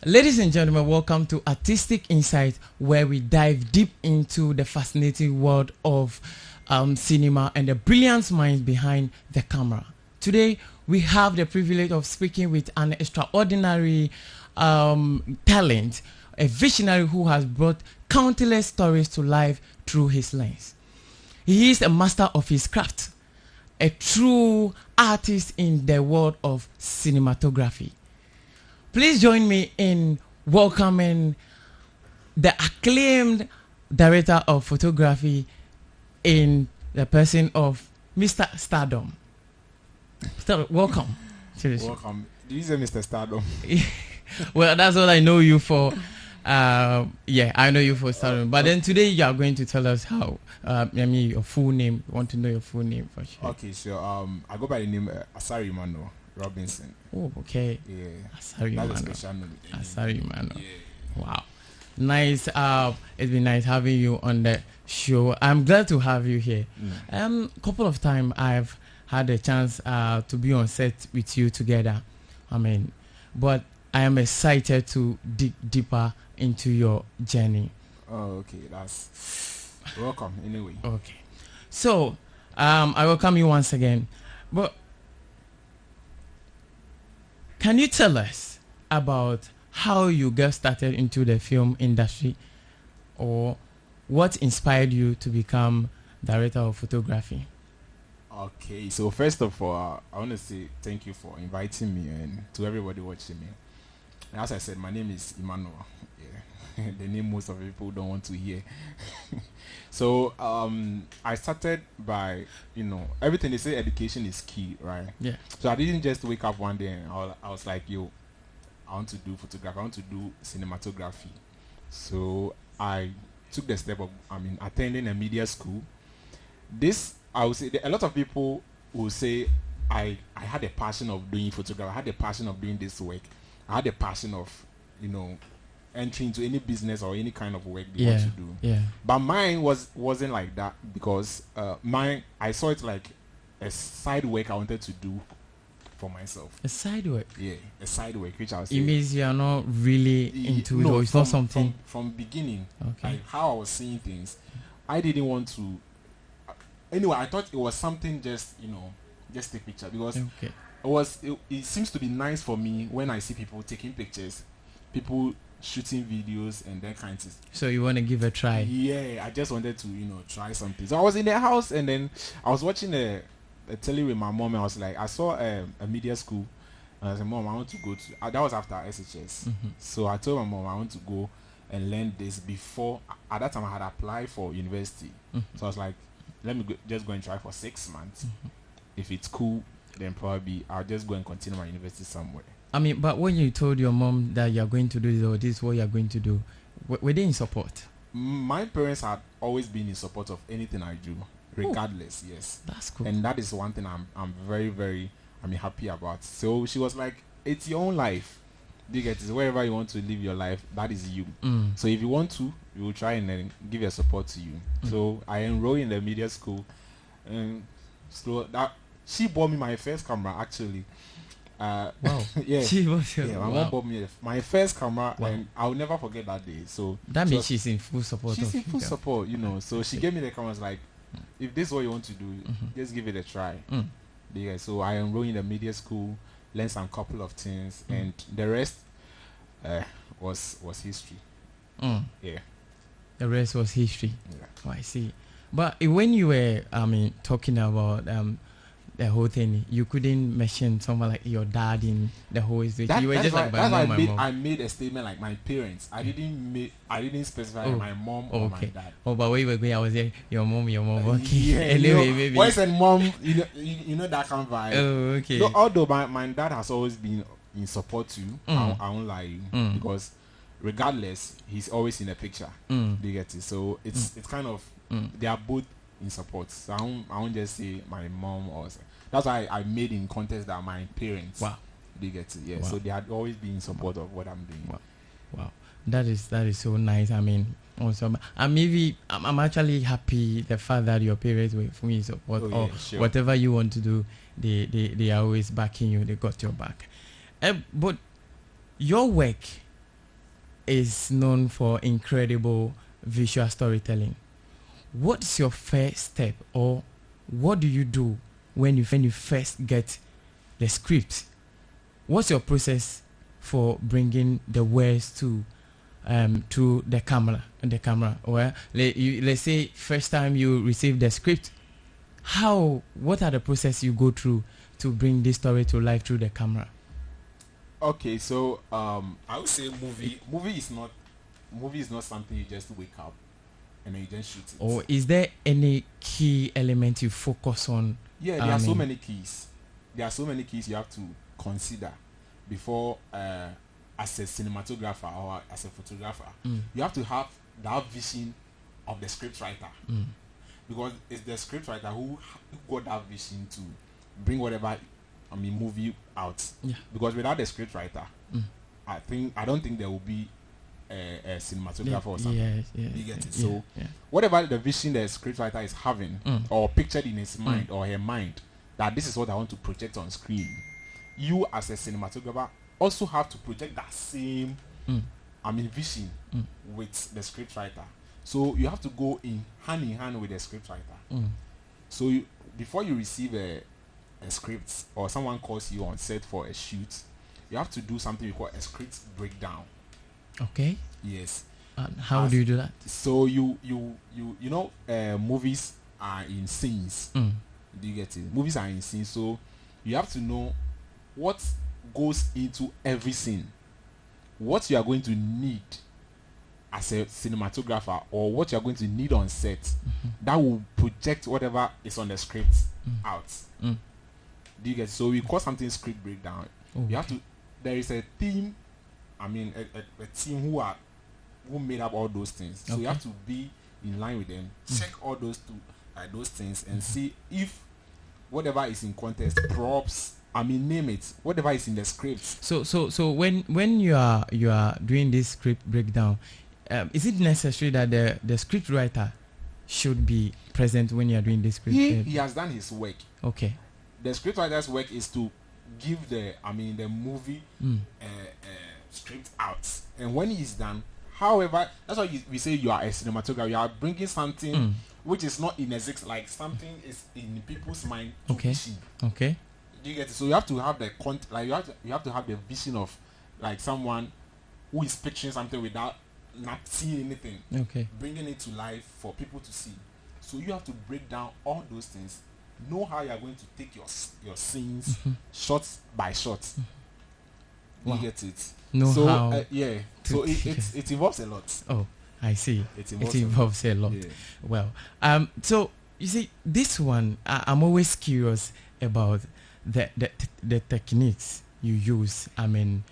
Ladies and gentlemen, welcome to Artistic Insight, where we dive deep into the fascinating world of cinema and the brilliant minds behind the camera. Today, we have the privilege of speaking with an extraordinary talent, a visionary who has brought countless stories to life through his lens. He is a master of his craft, a true artist in the world of cinematography. Please join me in welcoming the acclaimed director of photography in the person of Mr. Stardom. Welcome to the show. Welcome. Did you say Mr. Stardom? Well, that's what I know you for. I know you for Stardom. But then today you are going to tell us how. Your full name. We want to know your full name for sure. Okay, so I go by the name Asari Mano Robinson. Oh, okay. Yeah. Asari Mano. That's a special name. Asari Mano. Yeah. Wow. Nice. It's been nice having you on the show. I'm glad to have you here. Couple of times I've had a chance to be on set with you together. But I am excited to dig deeper into your journey. Oh, okay. That's welcome anyway. Okay. So, I welcome you once again. But can you tell us about how you got started into the film industry, or what inspired you to become director of photography? Okay, so first of all, I want to say thank you for inviting me and to everybody watching me. And as I said, my name is Emmanuel. Yeah. The name most of people don't want to hear. So I started by, everything they say education is key, right? Yeah. So I didn't just wake up one day and I was like, yo, I want to do photography, I want to do cinematography. So I took the step of, attending a media school. This, I would say, a lot of people will say, I had a passion of doing photography, I had a passion of doing this work, I had a passion of, entering into any business or any kind of work they want to do. Yeah. But mine wasn't like that, because I saw it like a side work I wanted to do for myself. A side work? Yeah, a side work, which I was. It means you are not really into it, or it's not something. From beginning, okay. Like how I was seeing things, I didn't want to. Anyway, I thought it was something just take picture, because it seems to be nice for me when I see people taking pictures, people shooting videos and that kind of thing. So you want to give a try? Yeah, I just wanted to try something. So I was in the house and then I was watching a telly with my mom, and I was like, I saw a media school, and I said, Mom, I want to go to that was after SHS. So I told my mom I want to go and learn this before. At that time I had applied for university. So I was like, let me just go and try for 6 months. If it's cool, then probably I'll just go and continue my university somewhere. But when you told your mom that you're going to do this, or this is what you're going to do, were they in support? My parents had always been in support of anything I do, regardless. Yes, that's cool. And that is one thing I'm very, very happy about. So she was like, it's your own life. You get it. Wherever you want to live your life, that is you. So if you want to, we will try and then give your support to you. So I enrolled in the media school, and so that she bought me my first camera actually. Wow. Yeah. My mom bought me my first camera, and I'll never forget that day. So that means she's in full support. She's in full support, So she gave me the cameras like, if this is what you want to do, just give it a try. Yeah. So I enrolled in the media school, learned some couple of things, and the rest was history. Yeah. The rest was history. Yeah. Oh, I see. But when you were, talking about the whole thing, you couldn't mention someone like your dad in the whole history. You were just like my mom. I made a statement like my parents. I didn't specify my mom or my dad. Oh, but where you were going, I was saying your mom. Okay. Yeah, anyway, maybe. Boys and mom, you know that kind of vibe. Oh, okay. So, although my dad has always been in support too, I won't lie, because regardless, he's always in the picture. Do you get it? So it's kind of they are both in support. So I won't just say my mom or that's why I made in context that my parents. Wow. They get it. Yeah. Wow. So they had always been in support of what I'm doing. Wow. That is so nice. Also, I'm actually happy the fact that your parents were fully in support, sure. Whatever you want to do, they are always backing you. They got your back. But your work is known for incredible visual storytelling. What's your first step, or what do you do when you first get the script? What's your process for bringing the words to the camera? Well, let's say first time you receive the script, what are the process you go through to bring this story to life through the camera? Okay, so I would say movie is not something you just wake up and then you just shoot it. Or is there any key element you focus on? Yeah, there are so many keys. There are so many keys you have to consider before, as a cinematographer or as a photographer. You have to have that vision of the scriptwriter, because it's the scriptwriter who got that vision to bring whatever movie out. Yeah. Because without the scriptwriter, I don't think there will be a cinematographer or something. Yes. You get it? So whatever the vision the scriptwriter is having or pictured in his mind or her mind, that this is what I want to project on screen, you as a cinematographer also have to project that same vision with the scriptwriter. So you have to go in hand with the scriptwriter. So before you receive a script or someone calls you on set for a shoot, you have to do something we call a script breakdown. Okay. Yes. How do you do that? So you know, movies are in scenes. Do you get it? Movies are in scenes, so you have to know what goes into every scene, what you are going to need as a cinematographer, or what you are going to need on set that will project whatever is on the script out. Do you get it? So we call something script breakdown. You have to. There is a team. A team who made up all those things. So you have to be in line with them. Check all those things and see if whatever is in context, props, name it, whatever is in the script. So when you are doing this script breakdown, is it necessary that the script writer should be present when you are doing this script? He has done his work. Okay. The script writer's work is to give the movie script out, and when he's done, however, that's why we say you are a cinematographer. You are bringing something which is not in existence, like something is in people's mind. Okay. Okay. Do you get it? So you have to have the you have to have the vision of like someone who is picturing something without not seeing anything. Okay. Bringing it to life for people to see. So you have to break down all those things. Know how you are going to take your scenes shot by shot. You get it? Know how. So it involves a lot. Oh, I see. It involves a lot. Yeah. Well, so you see, this one, I'm always curious about the techniques you use. The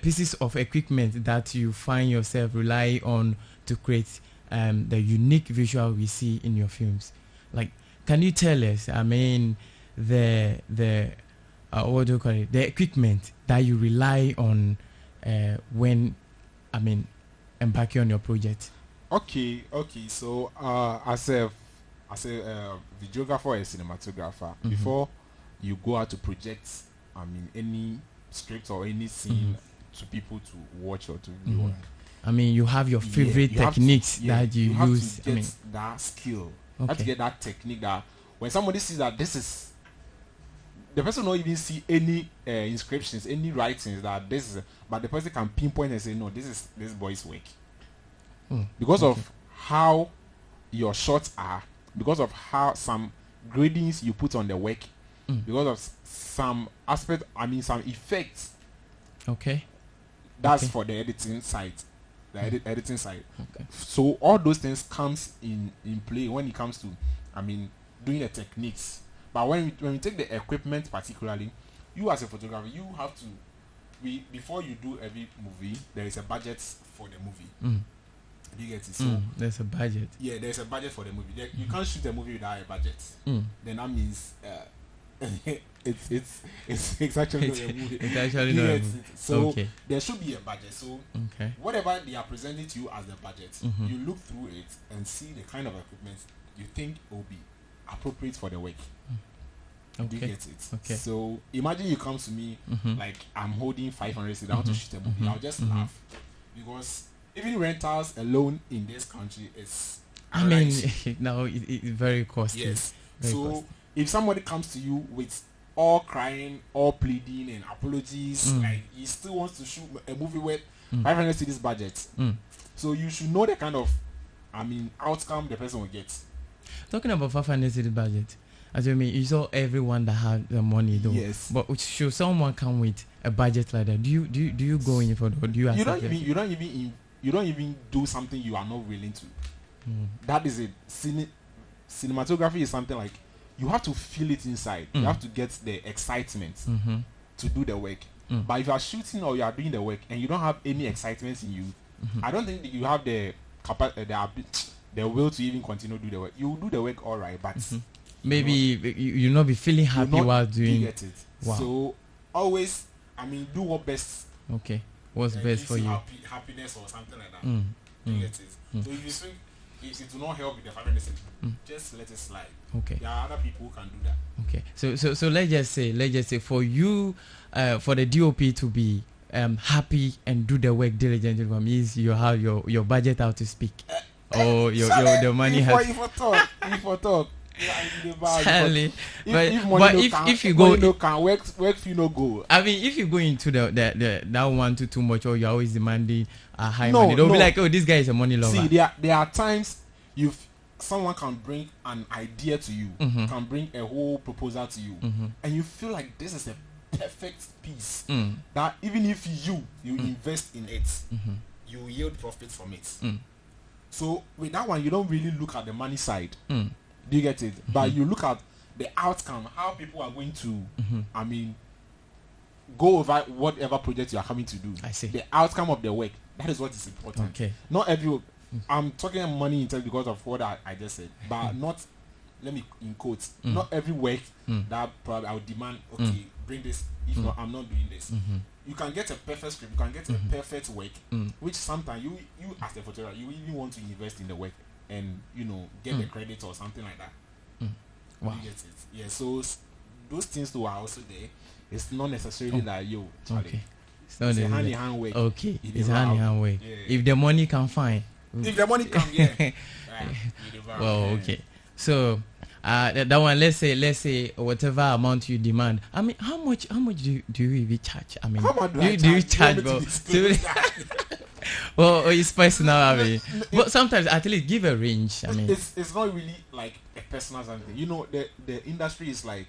pieces of equipment that you find yourself rely on to create the unique visual we see in your films. Like, can you tell us? What do you call it? The equipment that you rely on when embarking on your project. Okay. So as a videographer or a cinematographer, before you go out to project any script or any scene to people to watch or to view. You have your favorite techniques that you use. Have to get that skill. You have to get that technique that when somebody sees that this is, the person don't even see any inscriptions, any writings that this is, but the person can pinpoint and say, no, this is this boy's work. Because of how your shots are, because of how some gradings you put on the work, because of some aspect, some effects. Okay. That's for the editing side. Editing side. Okay. So all those things comes in play when it comes to doing the techniques. But when we take the equipment particularly, you as a photographer, you have to before you do every movie, there is a budget for the movie. Do you get it? So there's a budget. Yeah, there's a budget for the movie. You can't shoot a movie without a budget. Then that means it's actually not a movie. It's actually not a movie. So there should be a budget. So okay, whatever they are presenting to you as the budget, you look through it and see the kind of equipment you think will be appropriate for the work. Do you Okay. get it? Okay. So imagine you come to me like I'm holding 500 cedis. I want to shoot a movie. I'll just laugh because even rentals alone in this country is. I mean, now it's very costly. Yes. Very So costly. if somebody comes to you with all crying, all pleading and apologies, like he still wants to shoot a movie with 500 cedis budget. So you should know the kind of, outcome the person will get. Talking about 500 city budget, as you mean, you saw everyone that had the money though. Yes. But should someone come with a budget like that? Do you go in for that? Or do you accept it? You don't even do something you are not willing to. That is it. Cinematography is something like you have to feel it inside. You have to get the excitement to do the work. But if you are shooting or you are doing the work and you don't have any excitement in you, I don't think that you have the will to even continue to do the work. You will do the work all right, but maybe you'll not be feeling happy while doing. Get it. Wow. So always, do what best. Okay. What's best for you? Happiness or something like that. You get it. So if you think it will not help with the family, just let it slide. Okay. There are other people who can do that. Okay. So let's just say for you, for the DOP to be happy and do the work diligently, means you have your budget out to speak, or your the money has. If for talk. Sadly, but if you go, go, can work if you no go. I mean, if you go into the that one to too much, or you're always demanding a high money, they'll be like, oh, this guy is a money lover. See, there are times someone can bring an idea to you, can bring a whole proposal to you, and you feel like this is a perfect piece that even if you invest in it, you yield profit from it. So with that one, you don't really look at the money side. Do you get it? But you look at the outcome, how people are going to, go over whatever project you are coming to do. I see. The outcome of the work. That is what is important. Okay. Not every. I'm talking money in terms because of what I just said, but not. Let me in quotes. Not every work that probably I would demand. Okay, bring this. If not, I'm not doing this. You can get a perfect script. You can get a perfect work, which sometimes you as the photographer, you even want to invest in the work and get the credit or something like that. Wow. You get it? Yeah. So those things too are also there. It's not necessarily that Charlie. Okay. It's a hand in hand work. Okay. It's hand in hand work. Yeah. If the money can find. If the money come, yeah. Right. Well, okay. So that one, let's say whatever amount you demand. I mean, how much do you even charge? I mean, how much do you charge? Well, it's personal. I mean, but sometimes at least give a range. I mean, it's not really like a personal something. The industry is like,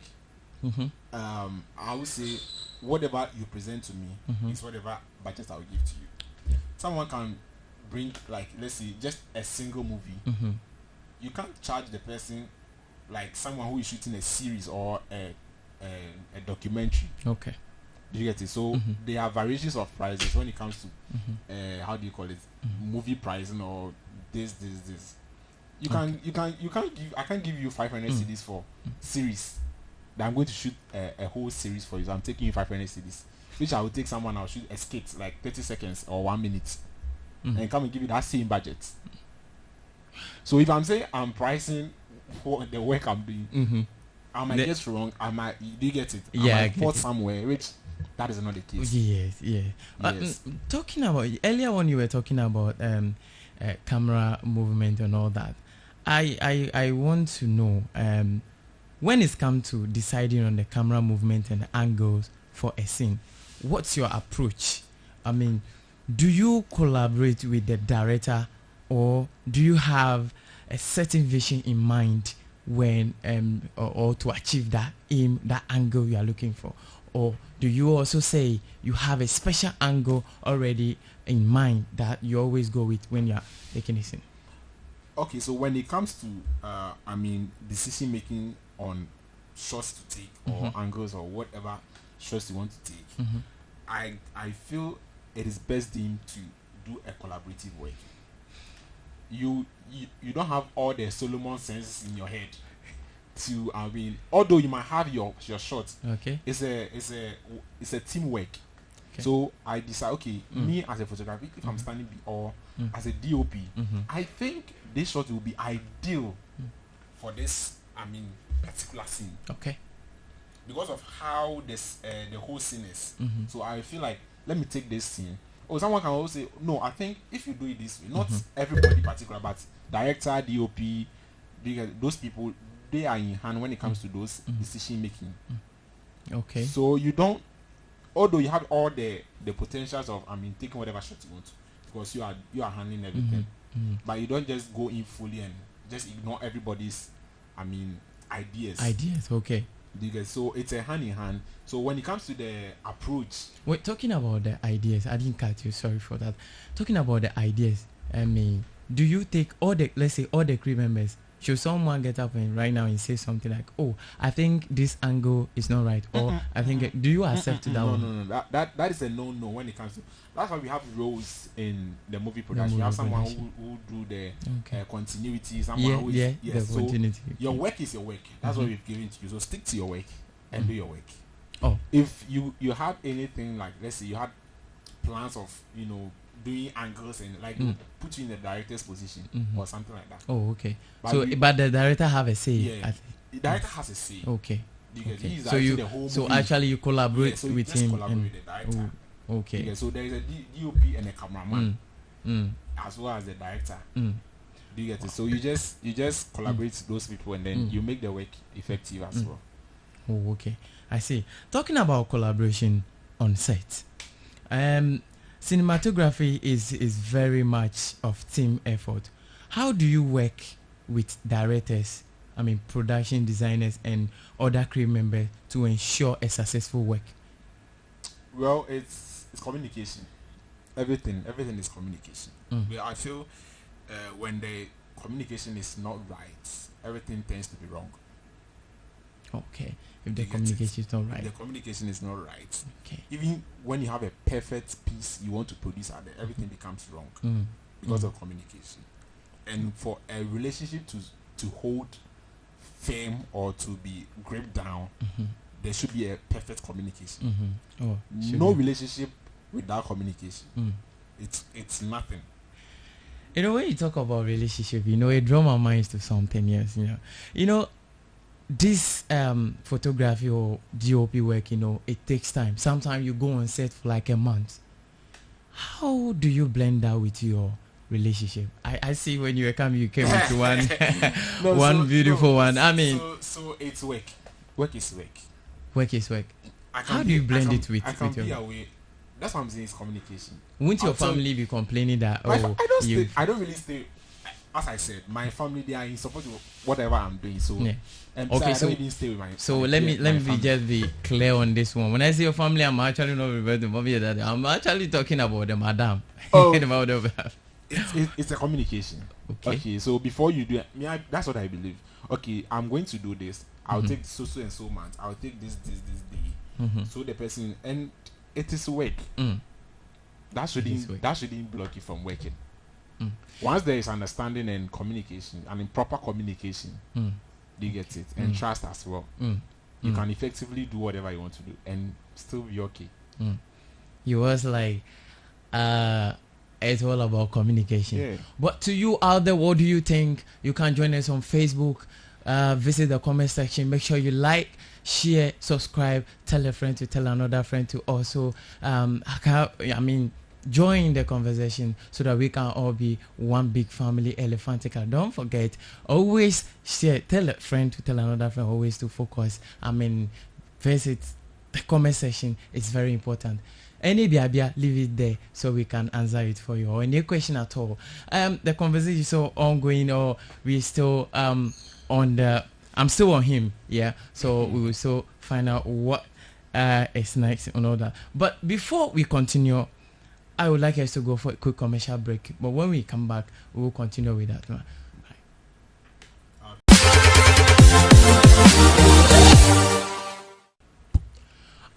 I would say whatever you present to me is whatever budget I will give to you. Someone can bring, like, let's say just a single movie. You can't charge the person like someone who is shooting a series or a documentary. Okay. Do you get it? So there are variations of prices when it comes to how do you call it, movie pricing or this. You can't give, I can't give you 500 CDs for series. That I'm going to shoot a whole series for you. So I'm taking you 500 CDs, which I will take someone. I'll shoot a skit like 30 seconds or 1 minute, and come and give you that same budget. So if I'm saying I'm pricing for the work I'm doing, I might get wrong. I might, do you get it? Yeah, I might fall somewhere, which that is not the case. Yes. Yes. Talking about earlier when you were talking about camera movement and all that, I want to know when it's come to deciding on the camera movement and angles for a scene, what's your approach? I mean, do you collaborate with the director, or do you have a certain vision in mind when or to achieve that aim, that angle you are looking for? Or do you also say you have a special angle already in mind that you always go with when you are taking a scene? Okay, so when it comes to decision making on shots to take or angles or whatever shots you want to take, I feel it is best deemed to do a collaborative work. You don't have all the Solomon senses in your head to, although you might have your shots. Okay. It's a teamwork. Okay. So I decide, okay, me as a photographer, if I'm standing or as a DOP, I think this shot will be ideal for this particular scene. Okay. because of how this the whole scene is. So I feel like, let me take this scene. Or someone can also say, no, I think if you do it this way, not everybody particular, but director, DOP, because those people, they are in hand when it comes to those decision making. Okay. So you don't, although you have all the potentials of, taking whatever shot you want to, because you are handling everything, but you don't just go in fully and just ignore everybody's, ideas. Ideas. Okay. Because so it's a hand in hand. So when it comes to the approach, wait, talking about the ideas, I didn't cut you. Sorry for that. Talking about the ideas, do you take all the, let's say, all the crew members? Should someone get up and right now and say something like, "Oh, I think this angle is not right," or "I think," do you accept that one? No. That is a no when it comes to. That's why we have roles in the movie production. You have someone who do the continuity. Someone who is, the continuity. Your work is your work. That's what we've given to you. So stick to your work and do your work. Oh, if you have anything like, let's say you had plans of doing angles and like put you in the director's position or something like that. Oh, okay. But the director have a say. Yeah, the director has a say. Okay. Because okay. he's So you the whole so movie. actually you collaborate So with him. collaborate with the director. Oh, okay. Because so there is a DOP and a cameraman as well as the director. Do you get it? So you just collaborate with those people and then you make the work effective as well. Oh, okay. I see. Talking about collaboration on set, cinematography is very much of team effort. How do you work with directors, production designers and other crew members to ensure a successful work? Well, it's communication. Everything is communication. Well, I feel when the communication is not right, everything tends to be wrong. Okay. If the communication is not right. If the communication is not right. Okay. Even when you have a perfect piece you want to produce out there, everything becomes wrong because of communication. And for a relationship to hold firm or to be gripped down, there should be a perfect communication. Oh, no relationship without communication. It's nothing. When you talk about relationship, it draws my mind to something else. This photography or DOP work, it takes time. Sometimes you go on set for like a month. How do you blend that with your relationship? I see when you came into one beautiful one. So it's work. Work is work. Work is work. How do you blend it with? I can be away. That's what I'm saying. Is communication. Won't your family be complaining that? I don't really stay. As I said, my family, they are in support of whatever I'm doing. So yeah. Okay, I don't even stay with my. So let me just be clear on this one. When I say your family, I'm actually not referring to mommy or daddy. I'm actually talking about the madam. Oh, it's a communication. Okay. So before you do it, that's what I believe. Okay, I'm going to do this. I'll take so and so months. I'll take this day. So the person, and it is work. That shouldn't block you from working. Once there is understanding and communication, and in proper communication, you get it, and trust as well. You can effectively do whatever you want to do and still be okay. You was like, it's all about communication. Yeah. But to you out there, what do you think? You can join us on Facebook. Visit the comment section. Make sure you like, share, subscribe, tell a friend to tell another friend to also join the conversation so that we can all be one big family, Elephantica. Don't forget, always share, tell a friend to tell another friend, always to focus. Visit the comment section. It's very important. Any biabia, leave it there so we can answer it for you, or any question at all. The conversation is so ongoing, or we still I'm still on him, yeah. So we will still find out what is next and all that. But before we continue, I would like us to go for a quick commercial break. But when we come back, we will continue with that one.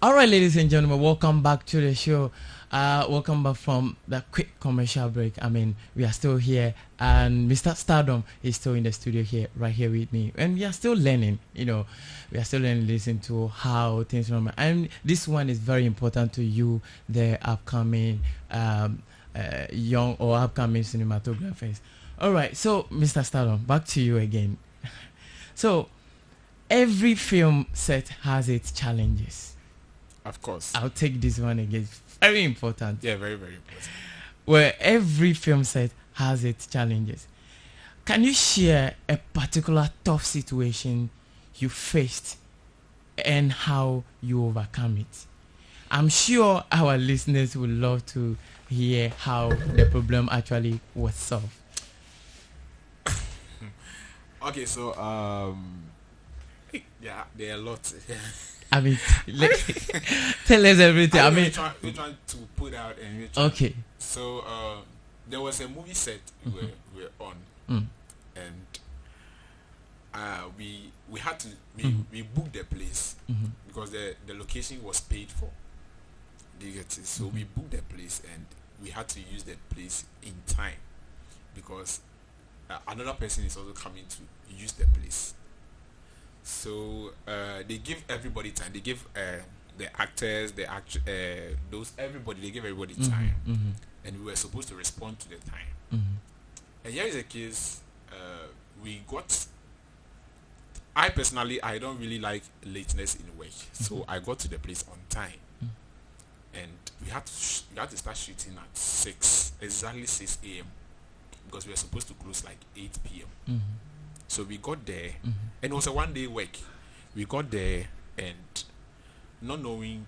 All right, ladies and gentlemen, welcome back to the show. Welcome back from the quick commercial break. We are still here, and Mr. Stardom is still in the studio here, right here with me, and we are still learning. We are still learning, listen to how things run. And this one is very important to you, the upcoming young or upcoming cinematographers. All right, so Mr. Stardom, back to you again. So, every film set has its challenges. Of course. I'll take this one again. Very important. Yeah, very, very important. Where every film set has its challenges. Can you share a particular tough situation you faced and how you overcome it? I'm sure our listeners would love to hear how the problem actually was solved. Okay, so yeah, there are lots. I mean, tell us everything. I mean, we're trying to put out and okay. So there was a movie set we were on, and we had to we booked the place because the location was paid for. Do you get it? So we booked the place and we had to use the place in time because another person is also coming to use the place. So they give everybody time. They give the actors, those everybody. They give everybody time, and we were supposed to respond to the time. And here is the case. We got. I personally, I don't really like lateness in work, so I got to the place on time, and we had to start shooting at exactly 6 a.m. because we were supposed to close like 8 p.m. So we got there, and it was a one-day work. We got there, and not knowing,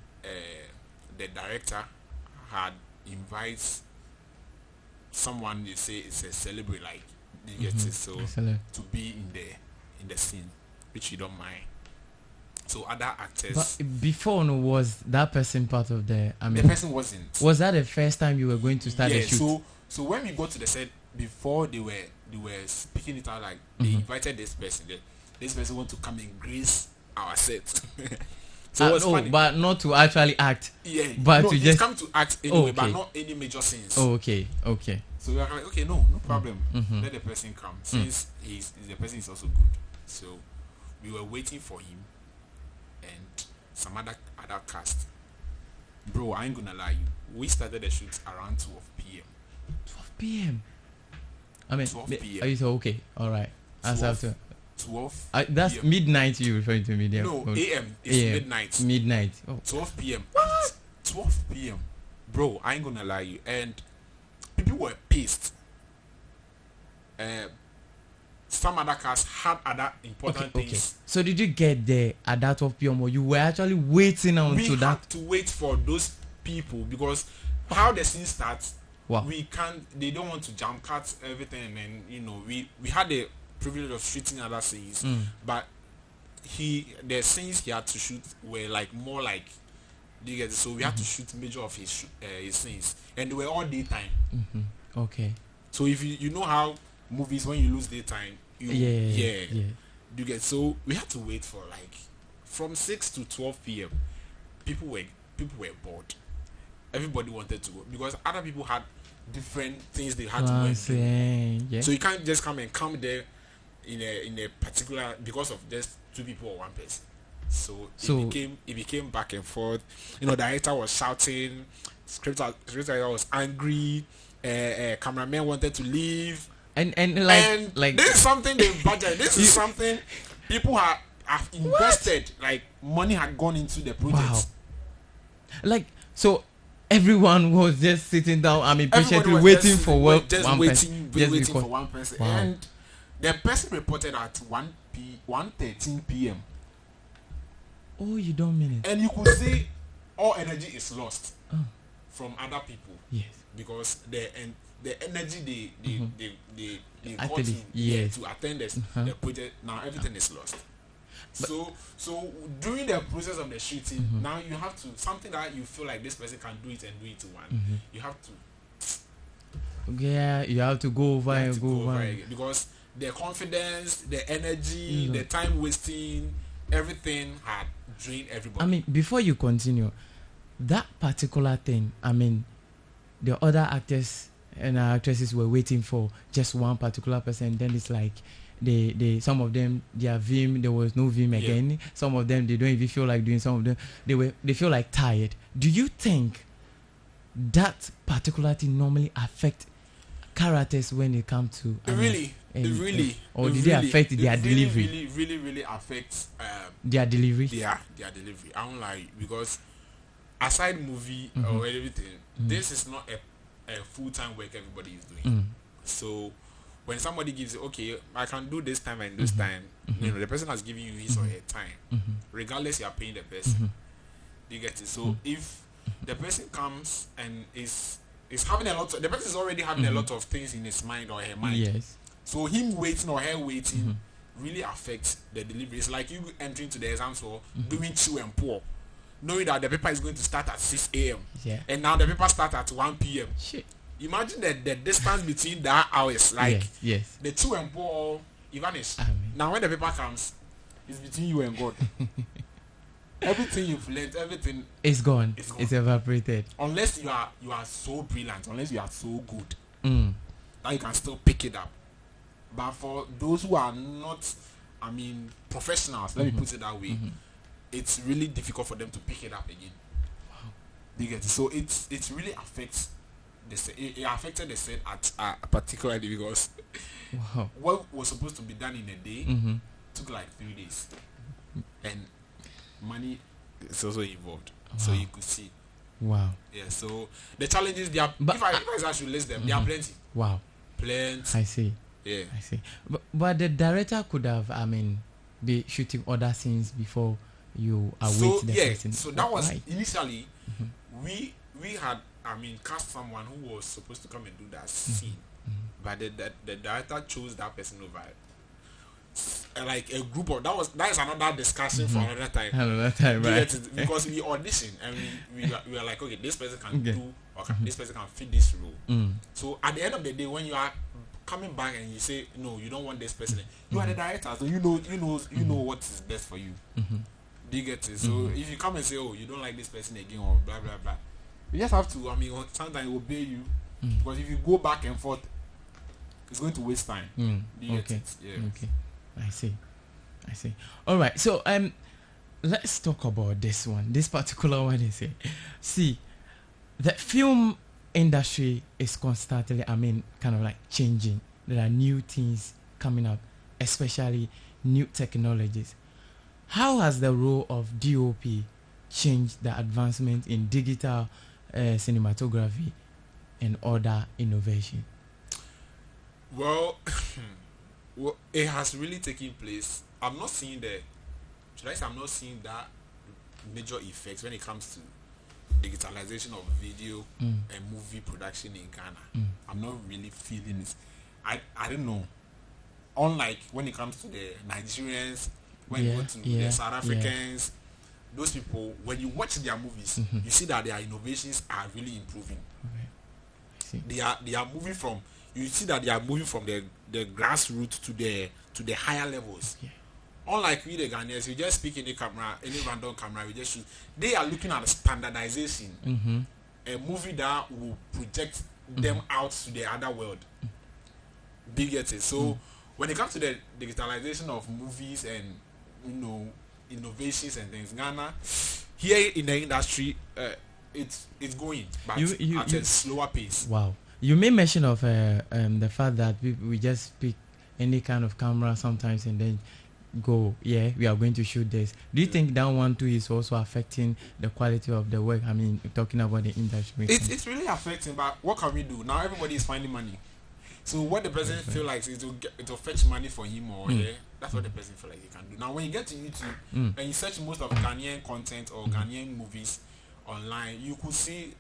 the director had invited someone. They say it's a celebrity, like you get it, so to be in the scene, which you don't mind. So other actors. But before, was that person part of the? I mean, the person wasn't. Was that the first time you were going to start the shoot? So when we got to the set, before they were speaking it out, like they invited this person. This person want to come and grace our set. So it was funny. But not to actually act. Yeah, but to just come to act anyway, but not any major scenes. Oh, okay. So we were like, okay, no problem. Let the person come since the person is also good. So we were waiting for him and some other cast. Bro, I ain't gonna lie you. We started the shoot around 12 p.m. 12 p.m. I mean, 12 p.m. Are you so okay? All right. As after 12. That's PM. Midnight. You referring to midnight? No, a.m. It's midnight. Midnight. Oh. 12 p.m. What? 12 p.m. Bro, I ain't gonna lie you. And people were pissed. Some other cast had other important things. Okay. So did you get there at that 12 p.m. or you were actually waiting until that? We had to wait for those people because how the scene starts, we can't. They don't want to jump cut everything, and we had the privilege of shooting other scenes, but the scenes he had to shoot were like more like. Do you get it? So we had to shoot major of his scenes, and they were all daytime. Okay. So if you know how movies when you lose daytime, do you get? So we had to wait for like from 6 to 12 p.m. People were bored. Everybody wanted to go because other people had different things they had to do. Yeah. So you can't just come there in a particular because of just two people or one person. So it became back and forth. The director was shouting, script writer was angry, cameraman wanted to leave. And this is something they budget. This is something people have invested. Like money had gone into the project. Wow. Like so, everyone was just sitting down. I mean, patiently waiting for one person. Waiting for one person. Wow. And the person reported at 1:13 p.m. Oh, you don't mean it. And you could see all energy is lost from other people. Yes. Because the energy they got to attend the project, now everything is lost. So during the process of the shooting, now you have to something that you feel like this person can do it and do it to one. You have to. Yeah, you have to go over and go over again because the confidence, the energy, the time wasting, everything had drained everybody. I mean, before you continue, that particular thing, I mean, the other actors and actresses were waiting for just one particular person. Then it's like they some of them their vim, there was no vim again. Some of them they don't even feel like doing. Some of them they feel like tired. Do you think that particular thing normally affect characters when it comes to or did they affect their delivery? Really affects their delivery. Their delivery. I don't like, because aside movie or everything, this is not a full-time work everybody is doing. So when somebody gives you, okay, I can do this time and this time, you know, the person has given you his or her time, regardless you are paying the person. You get it? So if the person comes and is having a lot of, the person is already having a lot of things in his mind or her mind. Yes. So him waiting or her waiting really affects the delivery. It's like you entering to the exam hall, doing chew and pour, knowing that the paper is going to start at 6 a.m. Yeah. And now the paper starts at 1 p.m. Shit. Imagine the distance between that hours, like yes. the chew and pour vanish. Now when the paper comes, it's between you and God. Everything you've learned, everything is gone. It's evaporated. Unless you are so brilliant, unless you are so good, that you can still pick it up. But for those who are not, I mean, professionals, let me put it that way, it's really difficult for them to pick it up again. Wow. You get it? So it really affects the set. It affected the set at particularly because what was supposed to be done in a day took like 3 days, and money is also involved. So you could see. Wow. Yeah. So the challenges there. If I should list them, there are plenty. Wow. Plenty. I see. Yeah. I see. But the director could have, I mean, be shooting other scenes before you await the person. So that was initially we had, I mean, cast someone who was supposed to come and do that scene, but the director chose that person over like a group of that is another discussion for another time. Another time, right? Because we auditioned and we are like, okay, this person can do, or this person can fit this role. So at the end of the day, when you are coming back and you say no, you don't want this person, you are the director, so you know what is best for you. Do you get it? So if you come and say, oh, you don't like this person again, or blah blah blah, you just have to, I mean, sometimes obey you, because if you go back and forth, it's going to waste time. Do you get it? Yeah. Okay. I see. All right. So let's talk about this one. This particular one is here. See, the film industry is constantly, I mean, kind of like changing. There are new things coming up, especially new technologies. How has the role of DOP changed the advancement in digital cinematography and other innovation? Well, it has really taken place. I'm not seeing that major effects when it comes to digitalization of video and movie production in Ghana. I'm not really feeling it. I don't know. Unlike when it comes to the Nigerians, when you go to the South Africans, those people, when you watch their movies, you see that their innovations are really improving. They are moving from, you see that they are moving from the grassroots to the higher levels. Unlike we the Ghanaians, we just speak in the camera, any random camera, we just shoot. They are looking at standardization, a movie that will project them out to the other world. Big get it. So when it comes to the digitalization of movies and innovations and things, Ghana here in the industry, it's going, but at a slower pace. Wow. You made mention of the fact that we just pick any kind of camera sometimes and then go, we are going to shoot this. Do you think that one too is also affecting the quality of the work? I mean, talking about the industry. It's really affecting, but what can we do? Now everybody is finding money. So what the president feel like is to fetch money for him or that's what the president feel like he can do. Now when you get to YouTube and you search most of Ghanaian content or Ghanaian movies online, you could see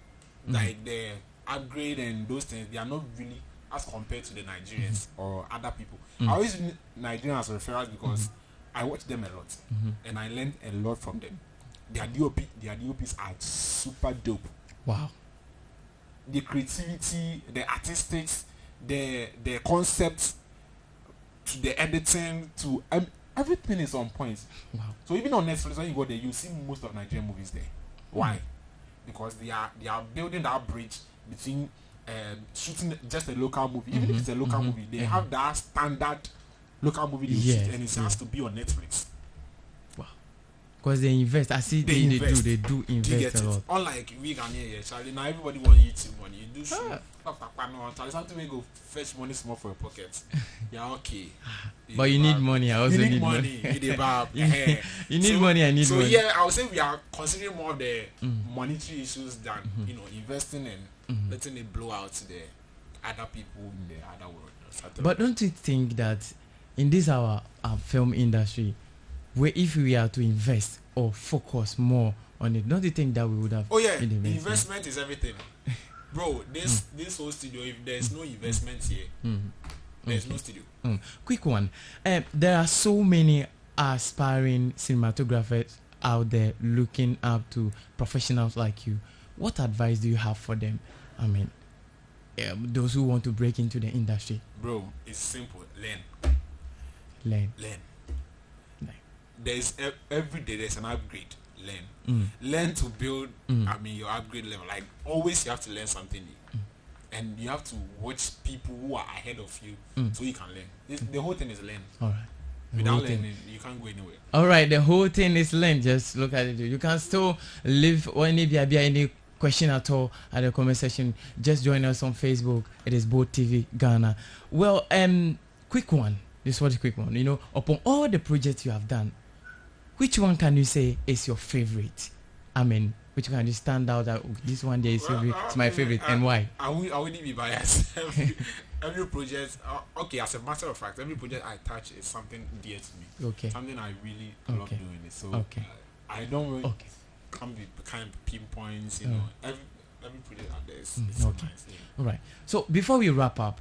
like the upgrade and those things, they are not really as compared to the Nigerians or other people. I always use Nigerians as referrals because I watch them a lot and I learned a lot from them. Their DOPs are super dope. Wow. The creativity, the artistics, the concepts, to the editing, to everything is on point. Wow. So even on Netflix, when you go there, you see most of Nigerian movies there. Why? Because they are building that bridge between shooting just a local movie. Even if it's a local movie, they have that standard local movie they shoot, and it has to be on Netflix. Wow. Because they invest. I see they do invest a lot. Unlike we Ghanaian here, Charlie. Now everybody want YouTube money. You do some. Charlie, something we go fetch money small for your pocket. Yeah, okay. But you need money. I also need money. You need money. I need money. So yeah, I would say we are considering more of the monetary issues than investing and letting it blow out to the other people in the other world. But don't you think that in this our film industry, where if we are to invest or focus more on it, don't you think that we would have? Oh yeah, investment is everything, bro. This whole studio, if there's no investment here, there's no studio. Quick one, there are so many aspiring cinematographers out there looking up to professionals like you. What advice do you have for them? I mean, those who want to break into the industry. Bro, it's simple. Learn. There's every day there's an upgrade. Learn to build. I mean, your upgrade level. Like always, you have to learn something new, and you have to watch people who are ahead of you so you can learn. The whole thing is learn. All right. Without learning, you can't go anywhere. All right, the whole thing is learn. Just look at it. You can still live or any question at all at the comment section. Just join us on Facebook. It is Boat TV Ghana. Well, quick one. This was a quick one. You know, upon all the projects you have done, which one can you say is your favorite? I mean, which one can you stand out that this one day is it's my favorite and why? I wouldn't be biased. Every project, okay, as a matter of fact, every project I touch is something dear to me. Okay. Something I really love doing it. So I don't really can't be kind of pinpoints, you know. Every project out there is so nice. Yeah. All right. So before we wrap up,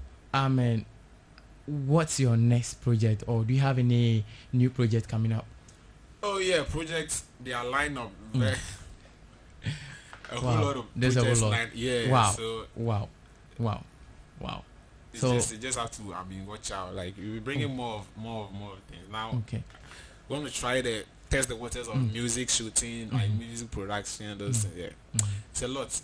what's your next project, or do you have any new project coming up? Oh yeah, projects, they are lined up. A whole lot of there's projects a whole lot. Yeah. Wow. So Wow. You just have to watch out. Like we're bringing more things now. Okay. We want to try to test the waters of music shooting, like music production, those things. Yeah. It's a lot.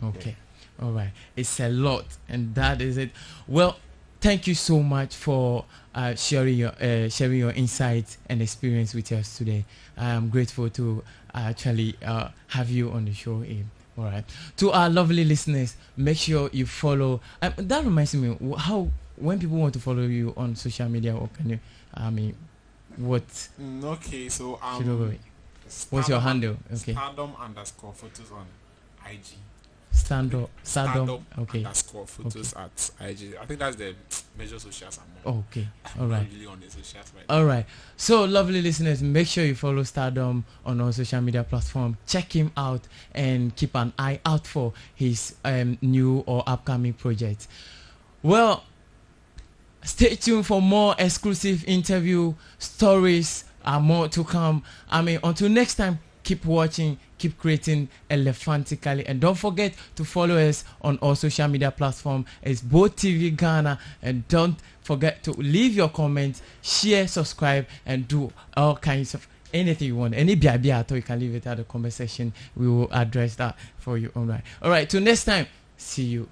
Okay. Yeah. All right. It's a lot, and that is it. Well, thank you so much for sharing your insights and experience with us today. I am grateful to actually have you on the show. All right. To our lovely listeners, make sure you follow. That reminds me, when people want to follow you on social media, or can you, what? Okay, so what's your handle? Okay. Stardom_photos on IG. Stardom. Okay. _photos at IG. I think that's the major socials I'm on. Okay. All right. Really on the socials right all right. So, lovely listeners, make sure you follow Stardom on all social media platforms. Check him out and keep an eye out for his new or upcoming projects. Well, stay tuned for more exclusive interview stories. More to come. Until next time, keep watching, keep creating elephantically, and don't forget to follow us on all social media platforms. It's Boat TV Ghana, and don't forget to leave your comments, share, subscribe, and do all kinds of anything you want. Any bia you can leave it at the comment section. We will address that for you. All right. Till next time. See you.